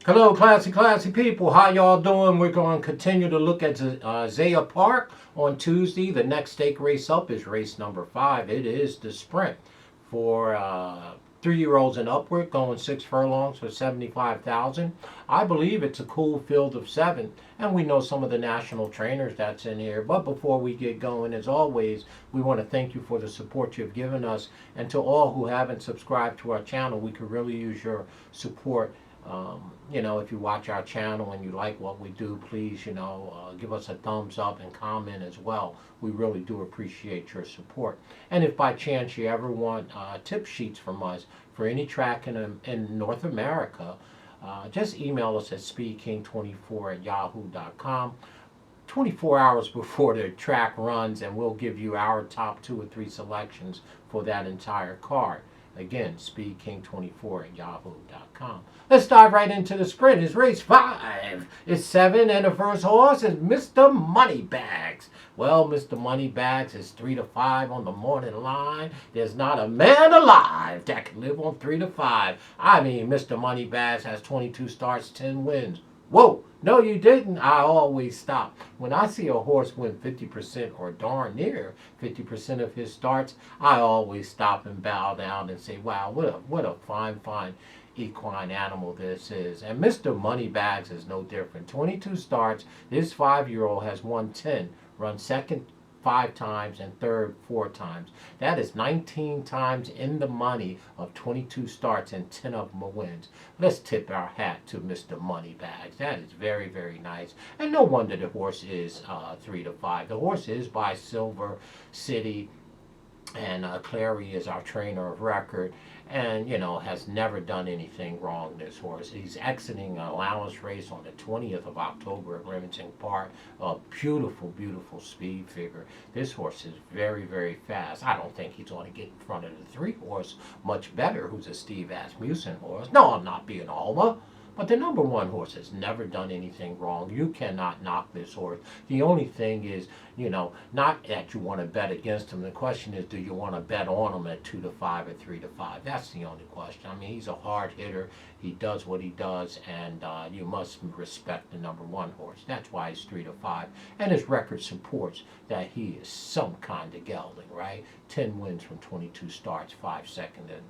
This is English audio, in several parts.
Hello, classy people. How y'all doing? We're going to continue to look at ZIA Park on Tuesday. The next stake race up is race number 5. It is the sprint for 3-year-olds and upward, going 6 furlongs for 75,000. I believe it's a cool field of 7, and we know some of the national trainers that's in here. But before we get going, as always, we want to thank you for the support you've given us, and to all who haven't subscribed to our channel, we could really use your support. If you watch our channel and you like what we do, please, give us a thumbs up and comment as well. We really do appreciate your support. And if by chance you ever want tip sheets from us for any track in North America, just email us at speedking24@yahoo.com. 24 hours before the track runs, and we'll give you our top 2 or 3 selections for that entire card. Again, speedking24@yahoo.com. Let's dive right into the sprint. It's race 5. It's 7, and the first horse is Mr. Moneybags. Well, Mr. Moneybags is 3 to 5 on the morning line. There's not a man alive that can live on 3 to 5. I mean, Mr. Moneybags has 22 starts, 10 wins. Whoa, no you didn't. I always stop. When I see a horse win 50% or darn near 50% of his starts, I always stop and bow down and say, wow, what a fine equine animal this is. And Mr. Moneybags is no different. 22 starts. This 5-year-old has won 10, run second 5 times and third 4 times. That is 19 times in the money of 22 starts, and 10 of them are wins. Let's tip our hat to Mr. Moneybags. That is very nice. And no wonder the horse is 3 to 5. The horse is by Silver City, and Clary is our trainer of record, and has never done anything wrong, this horse. He's exiting an allowance race on the 20th of October at Remington Park. A beautiful speed figure. This horse is very fast. I don't think he's going to get in front of the 3 horse Much Better, who's a Steve Asmussen horse. No, I'm not being Alma. But the number 1 horse has never done anything wrong. You cannot knock this horse. The only thing is, not that you want to bet against him. The question is, do you want to bet on him at 2 to 5 or 3 to 5? That's the only question. I mean, he's a hard hitter. He does what he does, and you must respect the number 1 horse. That's why he's 3 to 5. And his record supports that he is some kind of gelding, right? 10 wins from 22 starts, 5 seconds and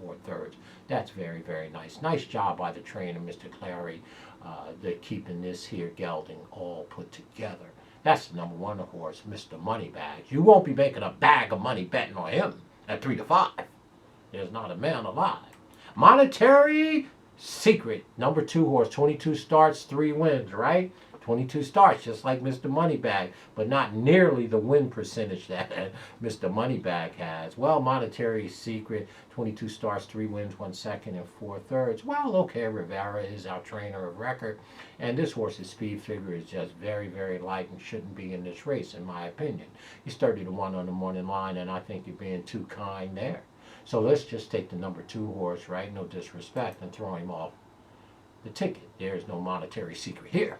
4 thirds. That's very nice. Nice job by the trainer, Mr. Clary, they're keeping this here gelding all put together. That's the number 1 horse, Mr. Moneybags. You won't be making a bag of money betting on him at 3 to 5. There's not a man alive. Monetary Secret, number 2 horse, 22 starts, 3 wins, right? 22 starts, just like Mr. Moneybag, but not nearly the win percentage that Mr. Moneybag has. Well, Monetary Secret, 22 starts, 3 wins, 1 second, and 4 thirds. Well, okay, Rivera is our trainer of record, and this horse's speed figure is just very light and shouldn't be in this race, in my opinion. He's 30 to 1 on the morning line, and I think you're being too kind there. So let's just take the number 2 horse, right? No disrespect, and throw him off the ticket. There's no Monetary Secret here.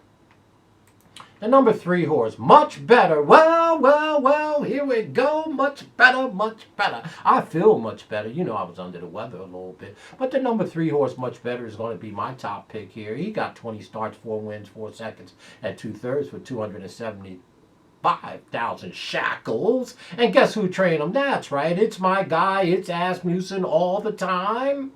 The number 3 horse, Much Better. Well, here we go. Much better. I feel much better. I was under the weather a little bit. But the number 3 horse, Much Better, is going to be my top pick here. He got 20 starts, 4 wins, 4 seconds, and 2 thirds for 275,000 shackles. And guess who trained him? That's right. It's my guy. It's Asmussen all the time.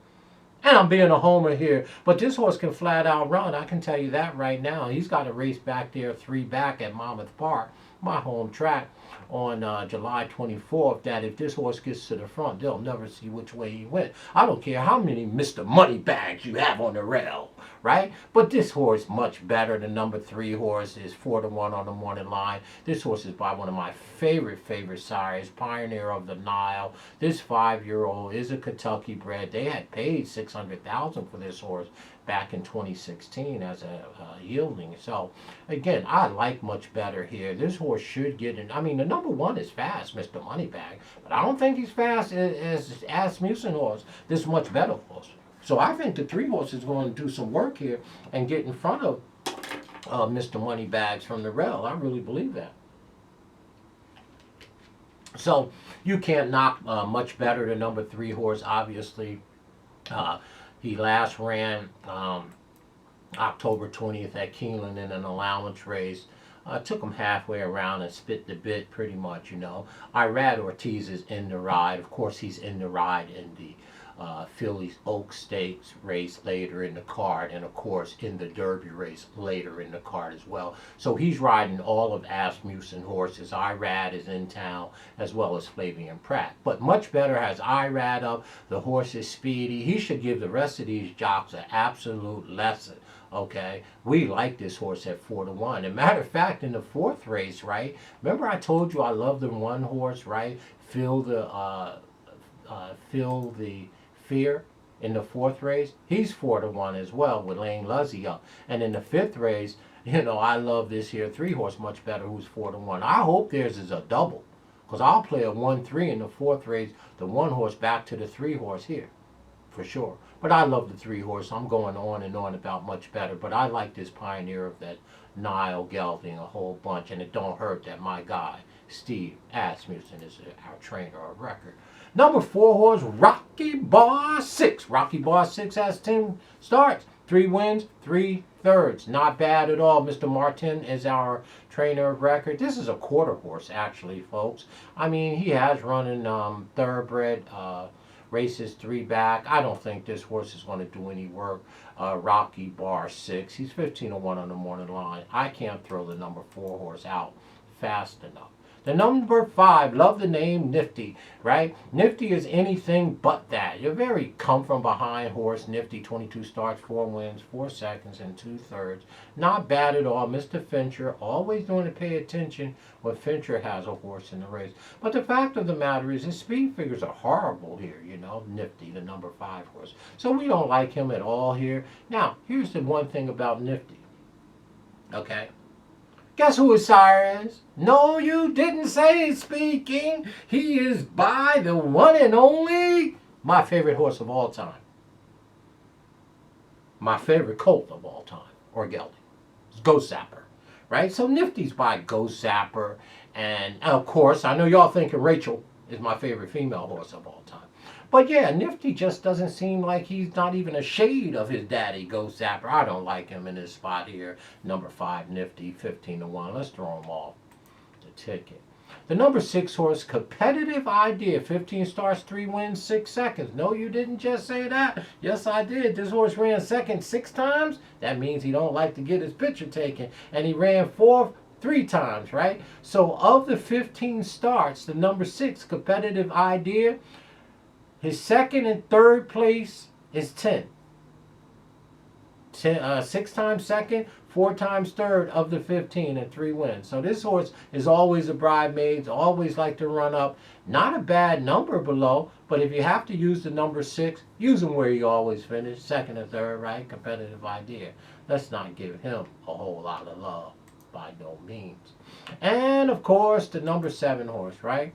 And I'm being a homer here, but this horse can flat out run. I can tell you that right now. He's got a race back there, 3 back at Monmouth Park, my home track, on July 24th, that if this horse gets to the front, they'll never see which way he went. I don't care how many Mr. Moneybags you have on the rail, right? But this horse much better. The number 3 horse is 4 to 1 on the morning line. This horse is by one of my favorite sires, Pioneer of the Nile. This 5-year-old is a Kentucky bred. They had paid $600,000 for this horse back in 2016 as a yielding. So again, I like Much Better here. This horse should get in. I mean, the number 1 is fast, Mr. Moneybag, but I don't think he's fast as Asmussen horse, this Much Better horse. So I think the 3 horse is going to do some work here and get in front of Mr. Moneybags from the rail. I really believe that. So you can't knock Much Better, the number 3 horse, obviously. He last ran October 20th at Keeneland in an allowance race. Took him halfway around and spit the bit pretty much, you know. Irad Ortiz is in the ride. Of course, he's in the ride in the Phillies Oak Stakes race later in the card, and of course in the Derby race later in the card as well. So he's riding all of Asmussen horses. Irad is in town as well as Flavian Pratt. But much better has Irad up. The horse is speedy. He should give the rest of these jocks an absolute lesson. Okay, we like this horse at 4-1. And matter of fact, in the fourth race, right? Remember I told you I love the one horse, right? Feel the fear in the fourth race. He's 4-1 as well with Lane Luzzy up. And in the fifth race, you know, I love this here three horse much better, who's 4-1. I hope theirs is a double, because I'll play a 1-3 in the fourth race, the one horse back to the three horse here, for sure. But I love the three horse. I'm going on and on about much better. But I like this pioneer of that Nile Gelding a whole bunch. And it don't hurt that my guy, Steve Asmussen, is our trainer of record. Number 4 horse, Rocky Bar 6. Rocky Bar 6 has 10 starts. 3 wins, 3 thirds. Not bad at all. Mr. Martin is our trainer of record. This is a quarter horse, actually, folks. I mean, he has run in thoroughbred races 3 back. I don't think this horse is going to do any work. Rocky Bar 6. He's 15-1 on the morning line. I can't throw the number 4 horse out fast enough. The number 5, love the name Nifty, right? Nifty is anything but that. You're very come from behind horse. Nifty, 22 starts, 4 wins, 4 seconds, and 2 thirds. Not bad at all. Mr. Fincher, always going to pay attention when Fincher has a horse in the race. But the fact of the matter is his speed figures are horrible here, you know. Nifty, the number 5 horse. So we don't like him at all here. Now, here's the one thing about Nifty. Okay? Guess who his sire is? No, you didn't say it, Speaking. He is by the one and only, my favorite horse of all time. My favorite colt of all time, or gelding. It's Ghost Zapper, right? So Nifty's by Ghost Zapper. And of course, I know y'all thinking Rachel is my favorite female horse of all time. But yeah, Nifty just doesn't seem like he's not even a shade of his daddy, Ghost Zapper. I don't like him in this spot here. Number 5, Nifty, 15-1. Let's throw him off the ticket. The number 6 horse, Competitive Idea, 15 starts, 3 wins, 6 seconds. No, you didn't just say that. Yes, I did. This horse ran second 6 times. That means he don't like to get his picture taken. And he ran fourth 3 times, right? So of the 15 starts, the number 6, Competitive Idea, his second and third place is 10. 6 times second, 4 times third of the 15 and 3 wins. So this horse is always a bridesmaid, always like to run up. Not a bad number below, but if you have to use the number 6, use him where you always finish, second and third, right? Competitive Idea. Let's not give him a whole lot of love, by no means. And of course, the number 7 horse, right?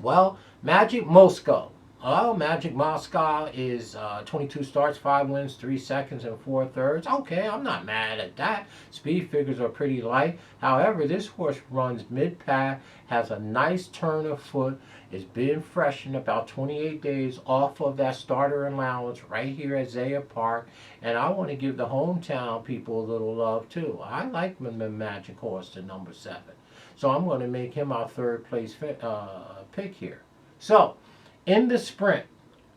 Well, Magic Moscow. Oh, Magic Moscow is 22 starts, 5 wins, 3 seconds, and 4 thirds. Okay, I'm not mad at that. Speed figures are pretty light. However, this horse runs mid-pack, has a nice turn of foot, is being freshened about 28 days off of that starter allowance right here at ZIA Park. And I want to give the hometown people a little love, too. I like the Magic horse, the number 7. So I'm going to make him our third place pick here. So, in the sprint,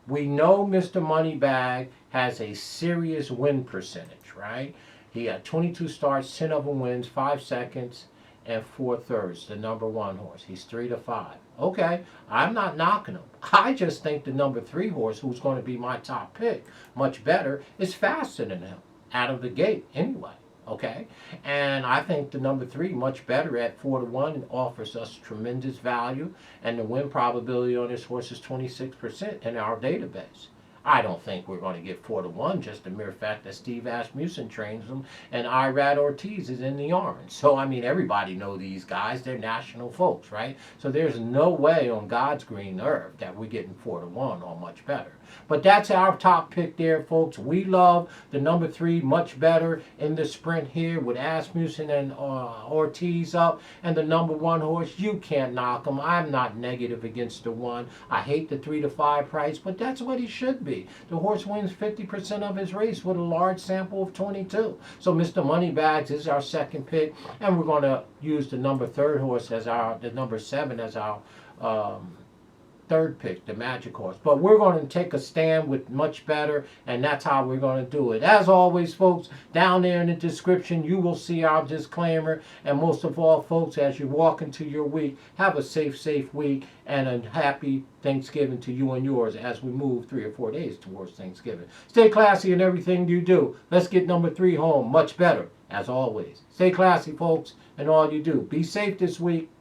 we know Mr. Moneybag has a serious win percentage, right? He had 22 starts, 10 of them wins, 5 seconds, and 4 thirds, the number 1 horse. He's 3-5. Okay, I'm not knocking him. I just think the number 3 horse, who's going to be my top pick, much better, is faster than him out of the gate anyway. Okay, and I think the number 3 much better at 4-1 and offers us tremendous value, and the win probability on this horse is 26% in our database. I don't think we're going to get 4-1, just the mere fact that Steve Asmussen trains them and Irad Ortiz is in the orange. So, I mean, everybody know these guys. They're national folks, right? So there's no way on God's green earth that we're getting 4-1 or much better. But that's our top pick there, folks. We love the number 3 much better in the sprint here with Asmussen and Ortiz up. And the number 1 horse, you can't knock him. I'm not negative against the 1. I hate the 3 to 5 price, but that's what he should be. The horse wins 50% of his race with a large sample of 22. So Mr. Moneybags is our second pick, and we're going to use the number 3rd horse as the number 7 as our third pick, the Magic Horse. But we're going to take a stand with much better, and that's how we're going to do it. As always, folks, down there in the description, you will see our disclaimer. And most of all, folks, as you walk into your week, have a safe week and a happy Thanksgiving to you and yours as we move 3 or 4 days towards Thanksgiving. Stay classy in everything you do. Let's get number 3 home much better, as always. Stay classy, folks, in all you do. Be safe this week.